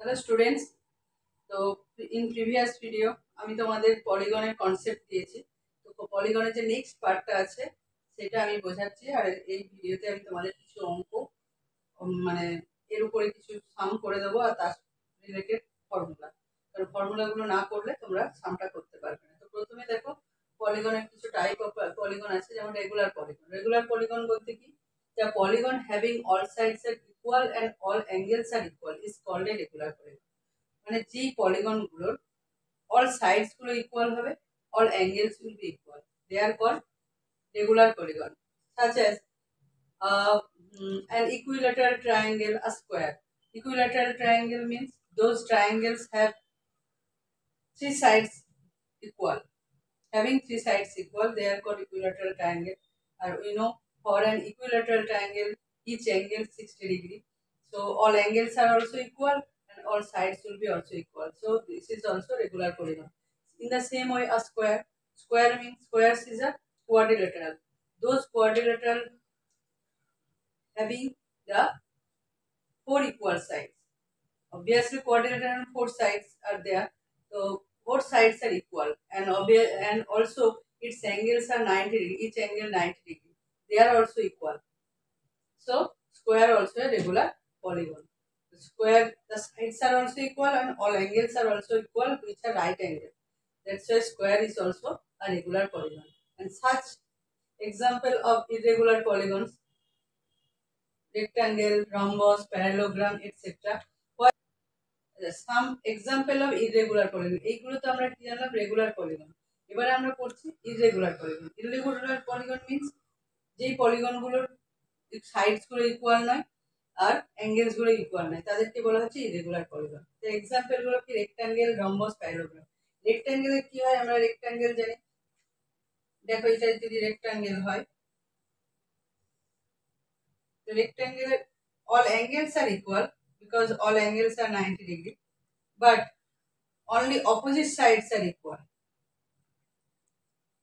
Hello students, তো in previous video আমি তোমাদের পলিগনের কনসেপ্ট দিয়েছি। তো পলিগনের যে নেক্সট পার্টটা আছে সেটা আমি বোঝাচ্ছি, আর এই ভিডিওতে আমি তোমাদের কিছু অঙ্ক মানে এর উপরে কিছু সাম করে দেবো, আর তার রিলেটেড ফর্মুলা, কারণ ফর্মুলাগুলো না করলে তোমরা সামটা করতে পারবে না। তো প্রথমে দেখো, পলিগনের কিছু টাইপ অফ পলিগন আছে, যেমন রেগুলার পলিগন। রেগুলার পলিগন বলতে কি, the polygon having all sides are equal and all angles are equal is called a regular polygon। মানে যেই পলিগন গুলোর অল সাইডস গুলো ইকুয়াল হবে, all angles will be equal, they are called regular polygon. such as an equilateral triangle, a square. Equilateral triangle means those triangles have three sides equal. Having three sides equal, they are called equilateral triangle. And we know for an equilateral triangle, each angle 60 degree. So all angles are also equal and all sides will be also equal. So this is also regular polygon. In the same way, a square. Square means squares is a quadrilateral. Those quadrilateral having the four equal sides. Obviously, quadrilateral and four sides are there. So both sides are equal, and also its angles are 90 degree. Each angle 90 degree. They are also equal. So square also a regular polygon. The square, the sides are also equal and all angles are also equal, which are right angle. That's why square is also a regular polygon. And such example of irregular polygons: rectangle, rhombus, parallelogram, etc. Some example of irregular polygon. এইগুলো তো আমরা কি জানলাম, regular polygon. এবারে আমরা পড়ছি irregular polygon. Irregular polygon means যেই পলিগনগুলোর sides গুলো ইকুয়াল নয় আর অ্যাঙ্গেলস গুলো ইকুয়াল নয়, তাদেরকে বলা হচ্ছে ইররেগুলার পলিগন। তো এক্সাম্পল গুলো কি, রেক্টাঙ্গেল, রম্বস, প্যারালোগ্রাম। রেক্টাঙ্গেলে কি হয়, আমরা রেক্টাঙ্গেল জানি। দেখো এটা যদি রেক্টাঙ্গেল হয়, তো রেক্টাঙ্গেলের all angles are equal because all angles are 90 degree, but only opposite sides are equal.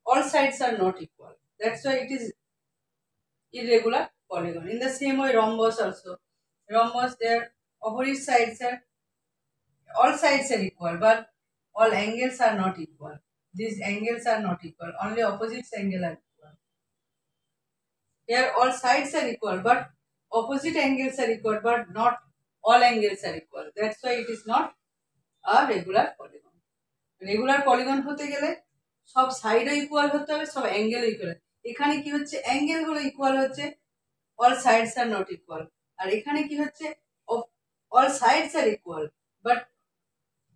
All sides are not equal. That's why it is irregular polygon. In the same way, rhombus also. Rhombus, their opposite sides are, all sides are equal, but all angles are not equal. These angles are not equal. Only opposite angles are equal. Here, all sides are equal, but opposite angles are equal, but not all angles are equal. That's why it is not a regular polygon. Regular polygon হতে গেলে সব সাইডও equal হতে হবে, সব angle equal. এখানে কি হচ্ছে, অ্যাঙ্গেল গুলো ইকুয়াল হচ্ছে, all sides are not equal. আর এখানে কি হচ্ছে, all sides are equal but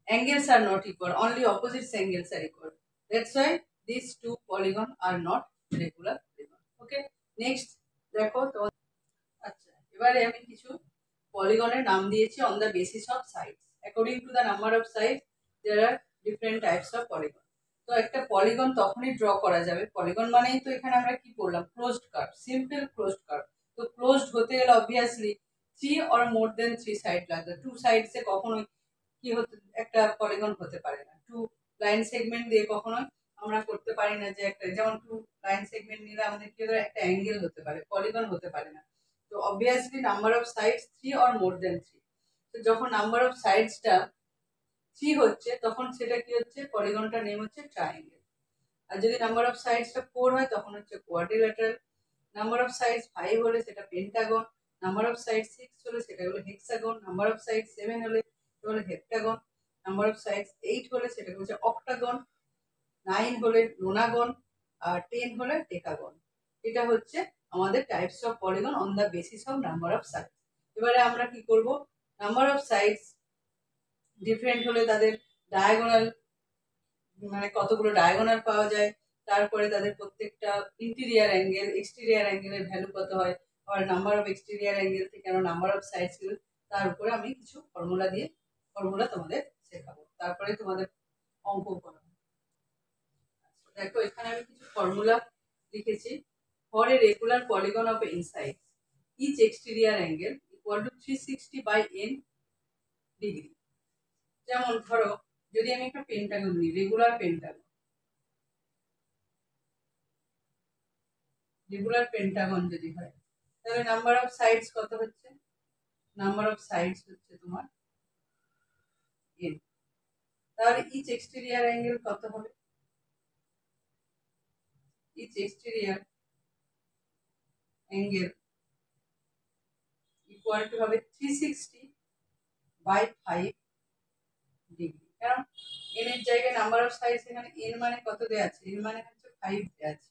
angles are not equal, only opposite angles are equal. That's why this two polygon are not regular polygon. Okay, next দেখো তো। আচ্ছা, এবারে আমি কিছু পলিগনের নাম দিয়েছি on the basis of sides. According to the number of sides there are different types of polygon. তো একটা পলিগন তখনই ড্র করা যাবে, পলিগন মানেই তো এখানে আমরা কি করলাম, closed curve, simple closed curve. তো ক্লোজড হতে গেলে obviously three or more than three side লাগবে। টু সাইডসে কখনোই কি হতে একটা পলিগন হতে পারে না। টু লাইন সেগমেন্ট দিয়ে কখনোই আমরা করতে পারি না যে একটা, যেমন টু লাইন সেগমেন্ট নিলে আমাদের কি একটা অ্যাঙ্গেল হতে পারে, পলিগন হতে পারে না। তো obviously number of sides three or more than three. তো যখন নাম্বার অফ সাইডসটা থ্রি হচ্ছে তখন সেটা কি হচ্ছে, পলিগনটার নেম হচ্ছে ট্রায়াঙ্গেল। আর যদি নাম্বার অফ সাইডসটা ফোর হয় তখন হচ্ছে quadrilateral. Number of sides five হলে সেটা Pentagon. Number of side six হলে সেটা হলো hexagon. Number of side seven হলে সেটা হলো heptagon. Number of sides eight হলে সেটা হচ্ছে অক্টাগন। নাইন হলে নোনাগন, আর টেন হলে ডেকাগন। এটা হচ্ছে আমাদের types of polygon on the basis of number of sides. এবারে আমরা কি করব, নাম্বার অফ সাইডস ডিফারেন্ট হলে তাদের ডায়াগোনাল, মানে কতগুলো ডায়াগোনাল পাওয়া যায়, তারপরে তাদের প্রত্যেকটা ইন্টেরিয়ার অ্যাঙ্গেল, এক্সটেরিয়ার অ্যাঙ্গেলের ভ্যালু কত হয়, আর নাম্বার অফ এক্সটেরিয়ার অ্যাঙ্গেল থেকে নাম্বার অফ সাইডস, তার উপরে আমি কিছু ফর্মুলা তোমাদের শেখাবো, তারপরে তোমাদের অঙ্ক করা। দেখো এখানে আমি কিছু ফর্মুলা লিখেছি। For a regular polygon of inside, each exterior angle equal to 360 by n degree. যেমন ধরো, যদি আমি একটা পেন্টাগন নিই, রেগুলার পেন্টাগন যদি হয়, তাহলে নাম্বার অফ সাইডস কত হচ্ছে, নাম্বার অফ সাইডস হচ্ছে তোমার এন। তাহলে ইচ এক্সটেরিয়ার অ্যাঙ্গেল কত হবে? Each exterior angle equal to হবে 360/5 ডিগ্রি। কারণ এন এর জায়গায় নাম্বার অফ সাইডস এখানে এন মানে কত দেওয়া আছে? এন মানে হচ্ছে 5 দেওয়া আছে।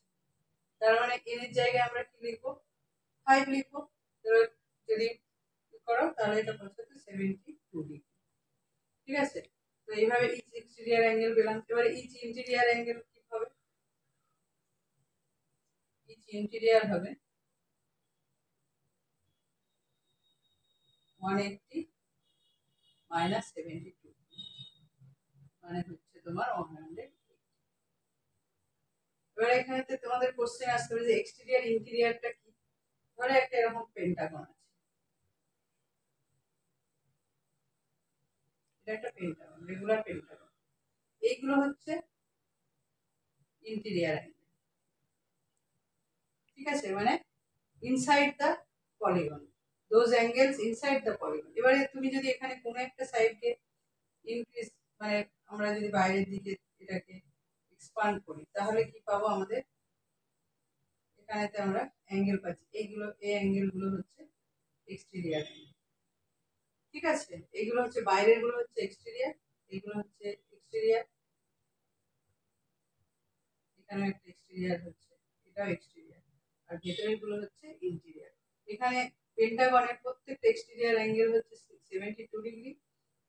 তার মানে এন এর জায়গায় আমরা কি লিখবো? 5 লিখবো। যদি করো তাহলে এটা হচ্ছে 72 ডিগ্রি। ঠিক আছে, তো এইভাবে ইচ এক্সটেরিয়ার অ্যাঙ্গেল পেলাম। এবারে ইচ ইন্টেরিয়ার অ্যাঙ্গেল কি হবে? ইচ ইন্টেরিয়ার হবে 180 মাইনাস 72 মানে হচ্ছে তোমার 100। এবার এখানে তোমাদের কোশ্চেন আসতে পারে যে এক্সটেরিয়ার ইন্টেরিয়ারটা কি। ধরো একটা এরকম পেন্টাগন আছে, এটা একটা পেন্টাগন, রেগুলার পেন্টাগন। এইগুলো হচ্ছে ইন্টেরিয়ার অ্যাঙ্গেল। ঠিক আছে, মানে inside the polygon, those angles inside the polygon. এবারে তুমি যদি এখানে কোনো একটা সাইডকে ইনক্রিজ, মানে আমরা যদি বাইরের দিকে এটাকে এক্সপান্ড করি তাহলে কি পাবো? আমাদের এখানেতে আমরা অ্যাঙ্গেল পাচ্ছি, এইগুলো এই অ্যাঙ্গেলগুলো হচ্ছে এক্সটেরিয়ার অ্যাঙ্গেল। ঠিক আছে, এইগুলো হচ্ছে বাইরের গুলো হচ্ছে এক্সটেরিয়ার, এইগুলো হচ্ছে এক্সটেরিয়ার, এখানে একটা এক্সটেরিয়ার হচ্ছে, এটাও এক্সটেরিয়ার, আর ভেতরের গুলো হচ্ছে ইন্টেরিয়ার। এখানে পেন্টাগনের প্রত্যেকটা এক্সটেরিয়ার অ্যাঙ্গেল হচ্ছে 72 ডিগ্রি,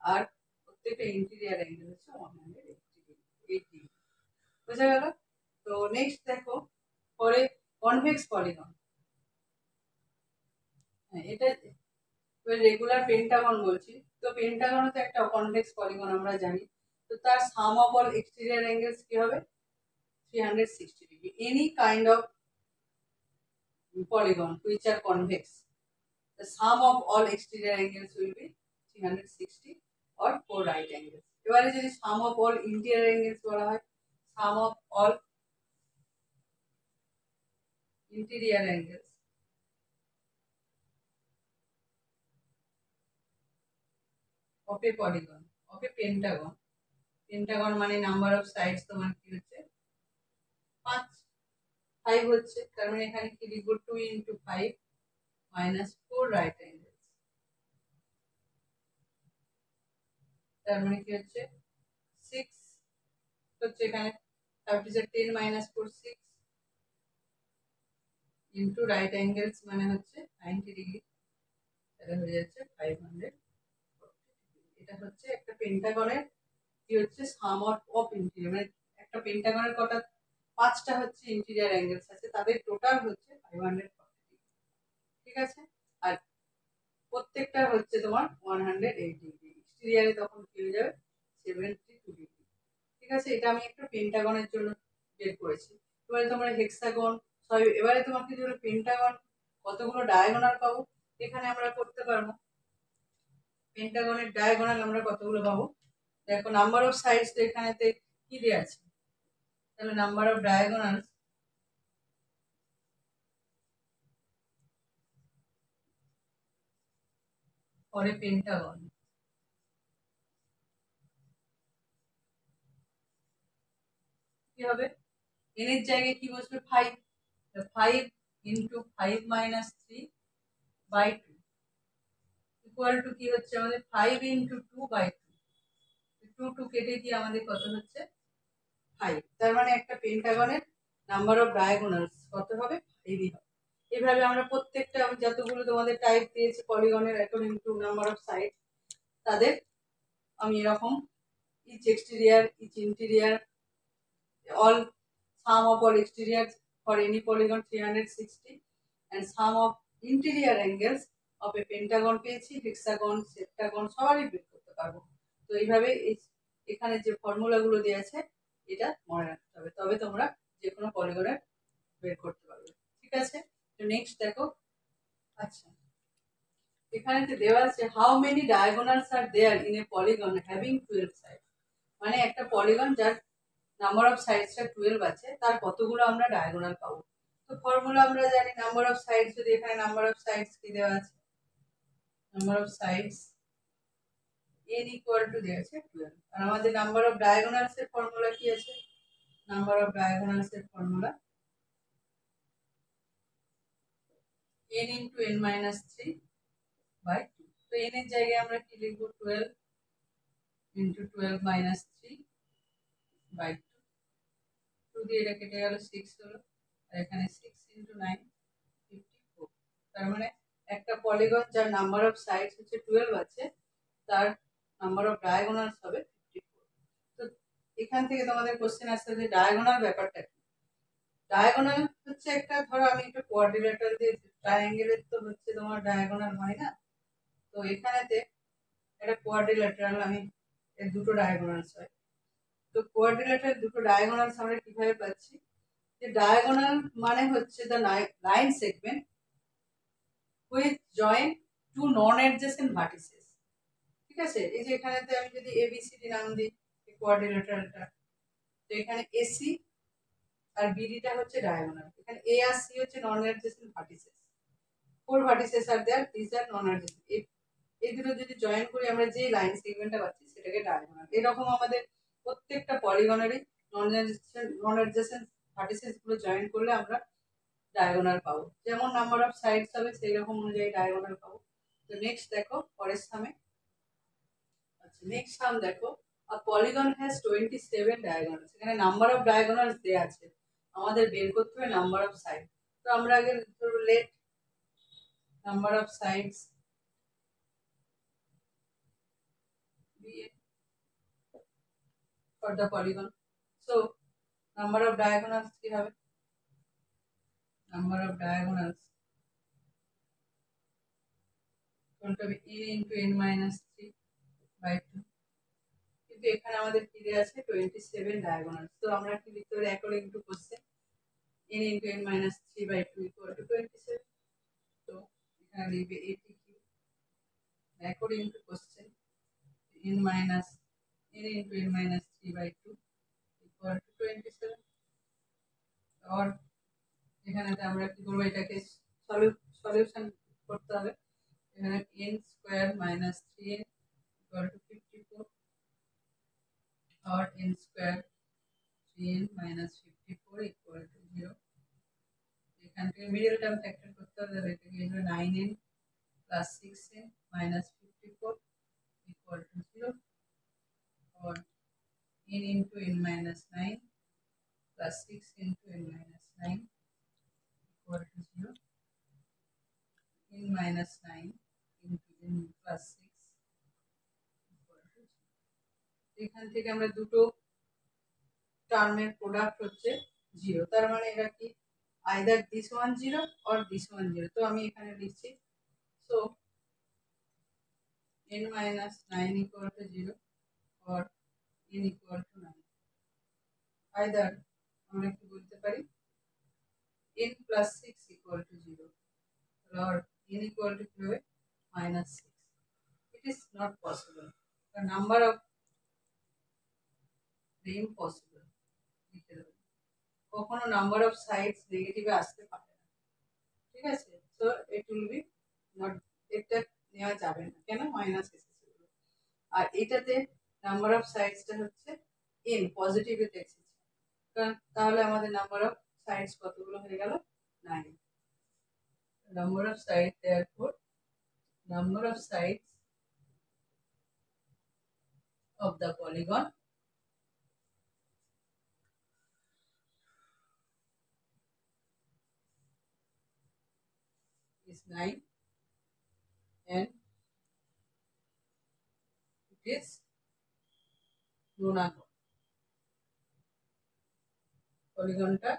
আর প্রত্যেকটা ইন্টেরিয়ার অ্যাঙ্গেল হচ্ছে 180 ডিগ্রি। বোঝা গেল? তো নেক্সট দেখো পরে কনভেক্স পলিগন। হ্যাঁ, এটা রেগুলার পেন্টাগন বলছি, তো পেন্টাগনও তো একটা কনভেক্স পলিগন আমরা জানি। তো তার সাম অফ অল এক্সটেরিয়ার অ্যাঙ্গেলস কি হবে? 360 degree. Any kind of polygon which are convex, the sum of all exterior angles will be 360 or 4 right angles. এবারে যদি sum of all interior angles বলা হয়, sum of all interior angles of a polygon, of a pentagon, pentagon মানে number of sides তোমার কি হচ্ছে 5 হচ্ছে, তার মানে এখানে কি লিখবো? 2 into 5 minus 4 right angles, তার মানে কি হচ্ছে 6 হচ্ছে এখানে 10 minus 4 6 into right angles মানে হচ্ছে 90 ডিগ্রি, তাহলে হয়ে যাচ্ছে 500। এটা হচ্ছে একটা পেন্টাগনের কি হচ্ছে সাম অফ ইন্টেরিয়র, মানে একটা পেন্টাগনের কটা 5টা হচ্ছে ইন্টেরিয়র অ্যাঙ্গেলস আছে, তাদের টোটাল হচ্ছে 500। ঠিক আছে, আর প্রত্যেকটা হচ্ছে তোমার 180 ডিগ্রি। এক্সটেরিয়ারে তখন কি হয়ে যাবে? 72 ডিগ্রি। ঠিক আছে, এটা আমি একটা পেন্টাগনের জন্য বের করেছি। এবারে তোমরা হেক্সাগন, এবারে তোমাকে ধরো পেন্টাগন কতগুলো ডায়াগোনাল পাবো এখানে আমরা করতে পারবো। পেন্টাগনের ডায়াগোনাল আমরা কতগুলো পাবো? দেখো নাম্বার অফ সাইডস তো এখানেতে কি দেওয়া আছে, তাহলে number off diagonal for a Pentagon কি হবে? এন এর জায়গায় কি বসবে? 5। 5 into 5 minus 3 by 2 equal to কি হচ্ছে আমাদের? 5 into 2 by 2। 2 কেটে দিয়ে আমাদের কত হচ্ছে? 5। তার মানে একটা পেন্টাগনের নাম্বার অফ ডায়াগোনালস কত হবে? 5 হবে। এভাবে আমরা প্রত্যেকটা যতগুলো তোমাদের টাইপ দিয়েছি পলিগনের according to number of side, তাদের আমি এরকম each exterior, each interior, all sum of all exterior for any polygon 360 and sum of interior angles of a pentagon পেয়েছি, হেক্সাগন, সেপ্টাগন সবারই বের করতে পারবো। তো এইভাবে এখানে যে ফর্মুলাগুলো দেওয়া আছে এটা মনে রাখতে হবে, তবে তোমরা যে কোনো পলিগনের বের করতে পারবে। ঠিক আছে, তো নেক্সট দেখো। আচ্ছা, এখানে যে দেওয়া আছে how many diagonals are there in a polygon having 12 side, মানে একটা পলিগন যার নাম্বার অফ সাইডসটা 12 আছে তার কতগুলো আমরা ডায়াগোনাল পাবো। তো ফর্মুলা আমরা জানি, নাম্বার অফ সাইডস, যদি এখানে নাম্বার অফ সাইডস কি দেওয়া আছে, number of sides n equal to দেওয়া আছে 12 আর আমাদের নাম্বার অফ ডায়াগোনালস এর ফর্মুলা কি আছে নাম্বার অফ ডায়াগোনালস এর formula n into n minus 3 by 2 তো n এর জায়গায় আমরা কি লিখব 12 into 12 minus 3 by 2 2 দিয়ে এটা কেটে গেল 6 হলো আর এখানে 6 into 9 54 তার মানে একটা পলিগন যার নাম্বার অফ সাইডস হচ্ছে 12 আছে তার নাম্বার অফ ডায়াগোনালস হবে 54 তো এখান থেকে তোমাদের কোশ্চেন আসছে যে ডায়াগোনাল ব্যাপারটা কি ডায়াগোনাল হচ্ছে একটা ধরো আমি একটা কোয়াড্রিল্যাটারাল দিয়ে ট্রায়াঙ্গেলের তো হচ্ছে তোমার ডায়াগোনাল হয় না তো এখানেতে একটা কোয়াড্রিল্যাটারাল আমি এর দুটো ডায়াগোনালস হয় তো কোয়াড্রিল্যাটারাল দুটো ডায়াগোনালস আমরা কিভাবে পাচ্ছি যে ডায়াগোনাল মানে হচ্ছে the line segment which join two non adjacent vertices ঠিক আছে এই যে এখানেতে আমি যদি এবিসিডি নাম দিই কোয়াড্রিল্যাটারালটা তো এখানে এসি আর বিডিটা হচ্ছে ডায়াগোনাল এখানে এ আর সি হচ্ছে non adjacent vertices 4 vertices are there this are non adjacent এই দুটো যদি জয়েন করি আমরা যে লাইন সেগমেন্টটা পাচ্ছি সেটাকে ডায়াগোনাল এরকম আমাদের প্রত্যেকটা পলিগনেরই নন অ্যাডজেসেন্ট ভার্টিসেস গুলো জয়েন করলে আমরা ডায়াগোনাল পাবো যেমন নাম্বার অফ সাইডস হবে সেই রকম অনুযায়ী ডায়াগোনাল পাবো তো নেক্সট দেখো পরের সামে আচ্ছা নেক্সট সাম দেখো a polygon has 27 diagonals এখানে নাম্বার অফ ডায়াগোনালস দেয়া আছে আমাদের বের করতে হবে নাম্বার অফ সাইড তো আমরা আগে ধরো let number of sides for the polygon so number of diagonals কি হবে number of diagonals কোনটা হবে n into n minus 3 by 2 কিন্তু এখানে আমাদের কি দেয়া আছে 27 diagonals তো আমরা কি লিখতে পারি according to question n into n minus 3 by 2 equal to 27 তো এখানে লিখবে এটি কি according to question n minus n into n minus 3 by 2 equal to 27 और এখানে আমরা কি করব এটাকে সলিউশন করতে হবে এখানে n square minus 3n equal to 54 और n square 3n minus 54 equal to 0 এখান থেকে মিডল টার্ম ফ্যাক্টর করতে হবে এটাকে হবে 9n plus 6n minus 54 equal to 0 और n into n minus 9 plus 6 into n minus 9 equal to 0 n minus 9 into n plus 6 equal to 0 এখান থেকে আমরা দুটো টার্মের প্রোডাক্ট হচ্ছে 0 তার মানে এটা কি either this one 0 or this one 0 তো আমি এখানে লিখছি so n minus 9 equal to 0 or n equal to 9 either আমরা কি বলতে পারি n plus 6 equal to 0 or n equal to minus 6 it is not possible the number of the impossible কখনো number of sides নেগেটিভে আসতে পারে না ঠিক আছে so it will be not এটা নেওয়া যাবে না কেন মাইনাস এসেছে আর এটাতে নাম্বার অফ সাইডসটা হচ্ছে n পজিটিভে এসেছে তাহলে আমাদের নাম্বার অফ সাইডস কতগুলো হয়ে গেল 9 number of side therefore number of sides of the polygon is 9 and it is Lunagon পলিগনটা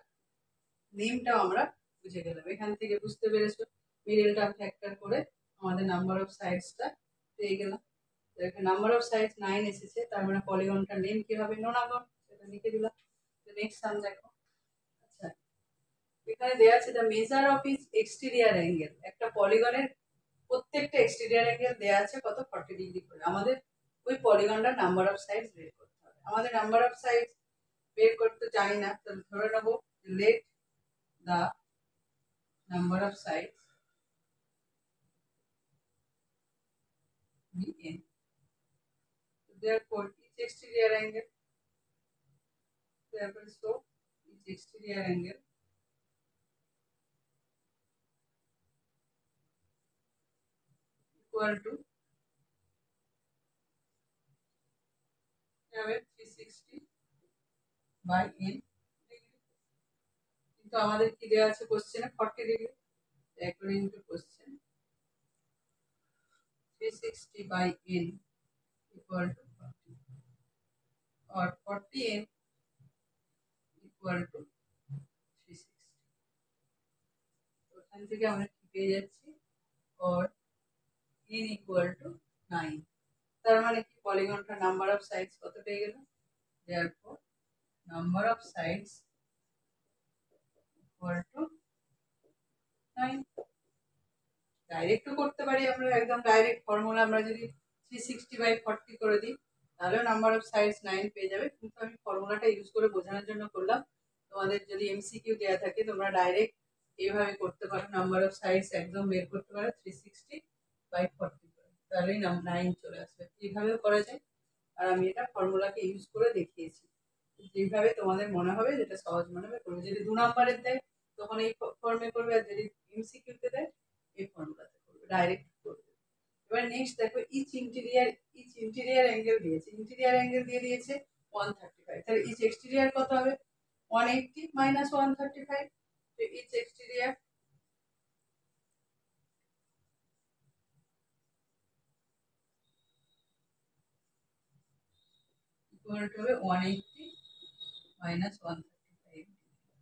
নেমটাও আমরা বুঝে গেলাম এখান থেকে বুঝতে পেরেছো মিডল টার্ম ফ্যাক্টর করে আমাদের নাম্বার অফ সাইডসটা পেয়ে গেলাম এখানে নাম্বার অফ সাইডস 9 এসেছে তার মানে পলিগনটার নেম কি হবে নোনাগন সেটা লিখে দিলাম তো নেক্সট সাম দেখো আচ্ছা এখানে দেয়া আছে the measure of is exterior angle একটা পলিগনের প্রত্যেকটা এক্সটেরিয়র অ্যাঙ্গেল দেয়া আছে কত 40 ডিগ্রি করে আমাদের ওই পলিগনটার নাম্বার অফ সাইডস বের করতে হবে আমাদের নাম্বার অফ সাইডস বের করতে জানি না তাহলে ধরে নেব late the number of sides be n therefore each exterior angle, therefore so each exterior angle equal to 360 by n degree. কিন্তু আমাদের কি দেওয়া আছে কোশ্চেনে 40 degree, according to question 360 by n equal to 40 or 40n equal to 360. ওখান থেকে আমরা কি পেয়ে যাচ্ছি or n equal to 9. তার মানে কি পলিগনটার নাম্বার অফ সাইডস কত পেয়ে গেল, therefore number of sides equal to 9. ডাইরেক্টও করতে পারি আমরা, একদম ডাইরেক্ট ফর্মুলা আমরা যদি 360/40 করে দিই তাহলে নাম্বার অফ সাইডস 9 পেয়ে যাবে, কিন্তু আমি ফর্মুলাটা ইউজ করে বোঝানোর জন্য করলাম। তোমাদের যদি এমসিকিউ দেওয়া থাকে তোমরা ডাইরেক্ট এইভাবে করতে পারো, নাম্বার অফ সাইডস একদম বের করতে পারো 360/40 করে, তাহলেই 9 চলে আসবে। এইভাবেও করা যায়, আর আমি এটা ফর্মুলাকে ইউজ করে দেখিয়েছি। যেভাবে তোমাদের মনে হবে যেটা সহজ মনে হবে করবে, যদি 2 নাম্বারের দেয় তখন এই ফর্মে করবে, আর যদি এমসিকিউতে দেয় এই ফর্মুলাতে করবে, ডাইরেক্ট করবে। এবার নেক্সট দেখো ইচ ইন্টেরিয়র অ্যাঙ্গেল দিয়েছে, ইন্টেরিয়র অ্যাঙ্গেল দিয়ে দিয়েছে 135, তাহলে ইচ এক্সটেরিয়র কত হবে 180 minus 135, তো ইচ এক্সটেরিয়র ইকুয়াল টু হবে 180 minus 135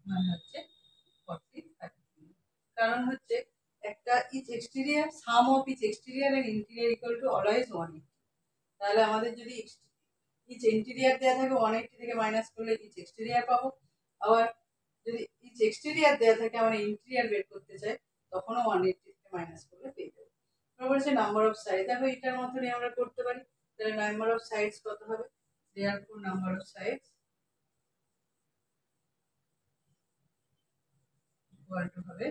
মানে হচ্ছে 40/30। কারণ হচ্ছে একটা each exterior, sum of each exterior and interior equal to always 180। তাহলে আমাদের যদি ইচ ইন্টেরিয়র দেওয়া থাকে 180 থেকে মাইনাস করলে ইচ এক্সটেরিয়র পাবো, আবার যদি ইচ এক্সটেরিয়র দেওয়া থাকে আমরা ইন্টেরিয়র বের করতে চাই তখনও 180 থেকে মাইনাস করলে পেয়ে যাবো। তারপর হচ্ছে নাম্বার অফ সাইড, দেখো এটার মতনই আমরা করতে পারি, তাহলে নাম্বার অফ সাইডস কত হবে, therefore number of sides equal to হবে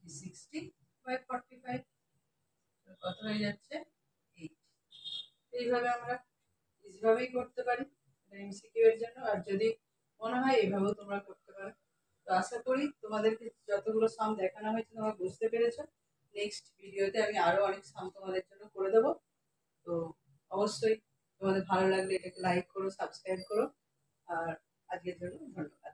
360/45, কত হয়ে যাচ্ছে 8। এইভাবে আমরা ইজিভাবেই করতে পারি এমসিকিউ এর জন্য, আর যদি মনে হয় এইভাবেও তোমরা করতে পারো। তো আশা করি তোমাদেরকে যতগুলো সাম দেখানো হয়েছে তোমরা বুঝতে পেরেছো। নেক্সট ভিডিওতে আমি আরো অনেক সাম তোমাদের জন্য করে দেবো। তো অবশ্যই তোমাদের ভালো লাগলে এটাকে লাইক করো, সাবস্ক্রাইব করো, আর আজকের জন্য ধন্যবাদ।